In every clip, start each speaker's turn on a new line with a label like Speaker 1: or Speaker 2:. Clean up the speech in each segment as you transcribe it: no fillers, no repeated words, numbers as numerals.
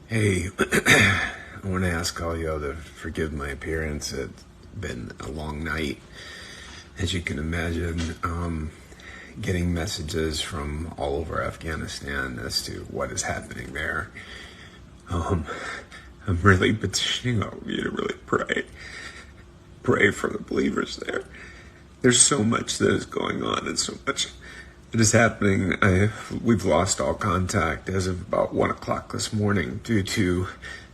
Speaker 1: Hey, I want to ask all y'all to forgive my appearance. It's been a long night, as you can imagine. Getting messages from all over Afghanistan as to what is happening there. I'm really petitioning all of you to really pray for the believers there. There's so much that is going on and so much that is happening. We've lost all contact as of about 1 o'clock this morning due to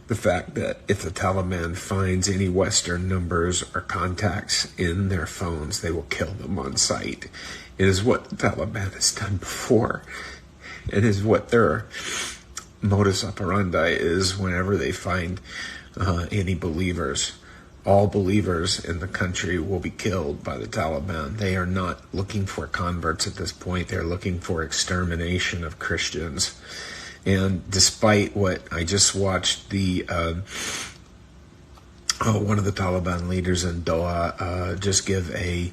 Speaker 1: the fact that if the Taliban finds any Western numbers or contacts in their phones, they will kill them on sight. It is what the Taliban has done before. It is what their modus operandi is whenever they find any believers. All believers in the country will be killed by the Taliban. They are not looking for converts at this point. They're looking for extermination of Christians. And despite what I just watched, one of the Taliban leaders in Doha just give a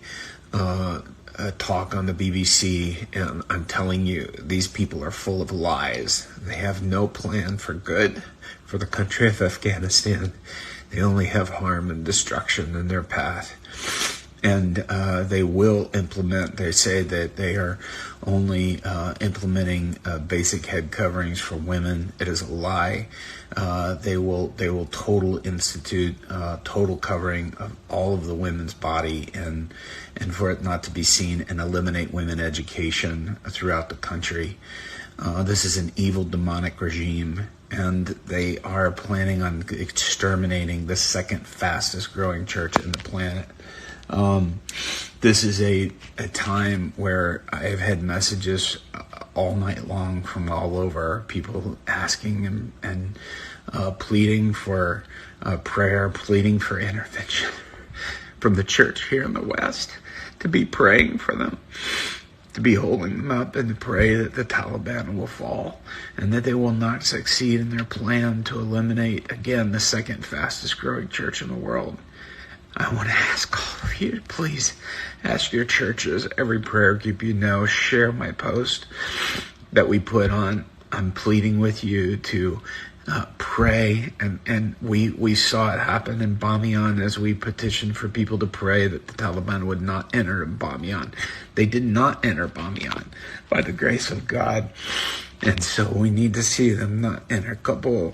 Speaker 1: talk on the BBC, and I'm telling you, these people are full of lies. They have no plan for good for the country of Afghanistan. They only have harm and destruction in their path. And they will implement, they say that they are only implementing basic head coverings for women. It is a lie. They will total covering of all of the women's body and for it not to be seen, and eliminate women education throughout the country. This is an evil, demonic regime, and they are planning on exterminating the second fastest growing church in the planet. This is a time where I've had messages all night long from all over, people asking and pleading for prayer, pleading for intervention from the church here in the West, to be praying for them, to be holding them up, and to pray that the Taliban will fall and that they will not succeed in their plan to eliminate, again, the second fastest growing church in the world. I want to ask all of you to please ask your churches, every prayer group you know, share my post that we put on. I'm pleading with you to pray, and we saw it happen in Bamiyan as we petitioned for people to pray that the Taliban would not enter Bamiyan. They did not enter Bamiyan by the grace of God. And so we need to see them not enter Kabul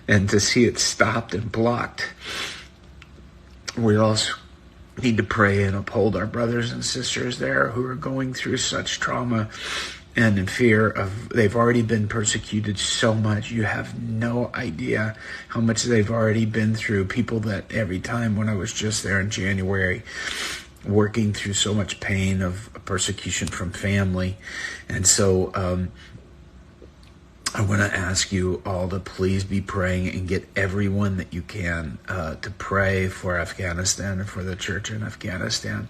Speaker 1: and to see it stopped and blocked. We also need to pray and uphold our brothers and sisters there who are going through such trauma and in fear of, they've already been persecuted so much. You have no idea how much they've already been through. People that every time when I was just there in January, working through so much pain of persecution from family. And so I want to ask you all to please be praying and get everyone that you can to pray for Afghanistan and for the church in Afghanistan.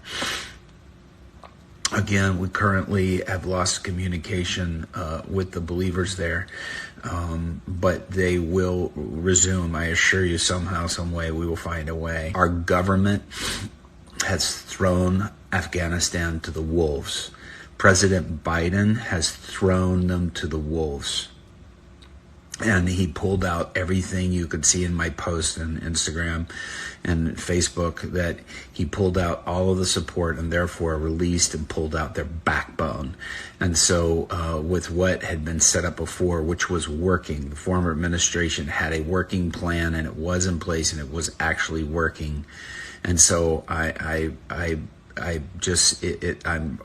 Speaker 1: Again, we currently have lost communication with the believers there, but they will resume. I assure you, somehow, some way, we will find a way. Our government has thrown Afghanistan to the wolves. President Biden has thrown them to the wolves. And he pulled out everything you could see in my post on Instagram and Facebook, that he pulled out all of the support and therefore released and pulled out their backbone. And so with what had been set up before, which was working, the former administration had a working plan and it was in place and it was actually working. And so I'm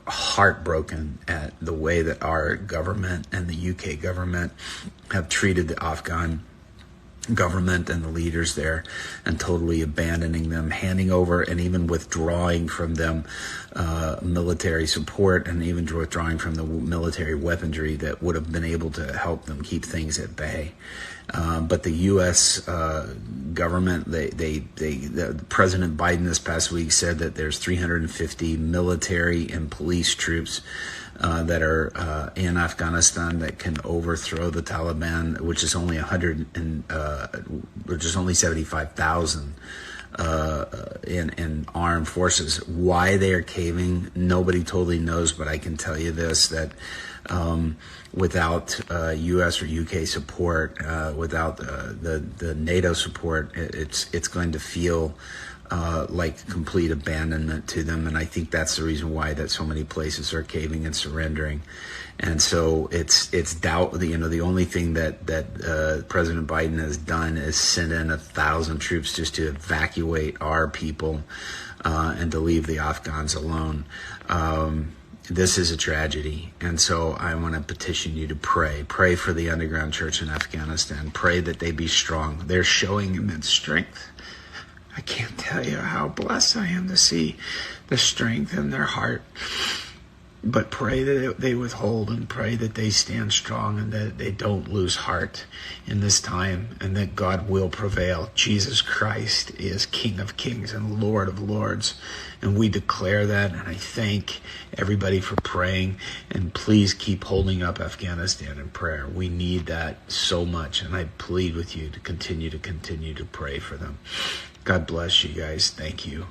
Speaker 1: heartbroken at the way that our government and the UK government have treated the Afghan government and the leaders there, and totally abandoning them, handing over and even withdrawing from them military support, and even withdrawing from the military weaponry that would have been able to help them keep things at bay. But the U.S. government, President Biden this past week said that there's 350 military and police troops that are in Afghanistan that can overthrow the Taliban, which is only 75,000 in armed forces. Why they are caving, nobody totally knows, but I can tell you this, that without U.S. or U.K. support, without the NATO support, it's going to feel like complete abandonment to them. And I think that's the reason why that so many places are caving and surrendering. And so it's doubt. The only thing that President Biden has done is send in 1,000 troops just to evacuate our people and to leave the Afghans alone. This is a tragedy. And so I want to petition you to pray. Pray for the underground church in Afghanistan. Pray that they be strong. They're showing immense strength. I can't tell you how blessed I am to see the strength in their heart. But pray that they withhold, and pray that they stand strong, and that they don't lose heart in this time, and that God will prevail. Jesus Christ is King of Kings and Lord of Lords, and we declare that. And I thank everybody for praying, and please keep holding up Afghanistan in prayer. We need that so much, and I plead with you to continue to pray for them. God bless you guys. Thank you.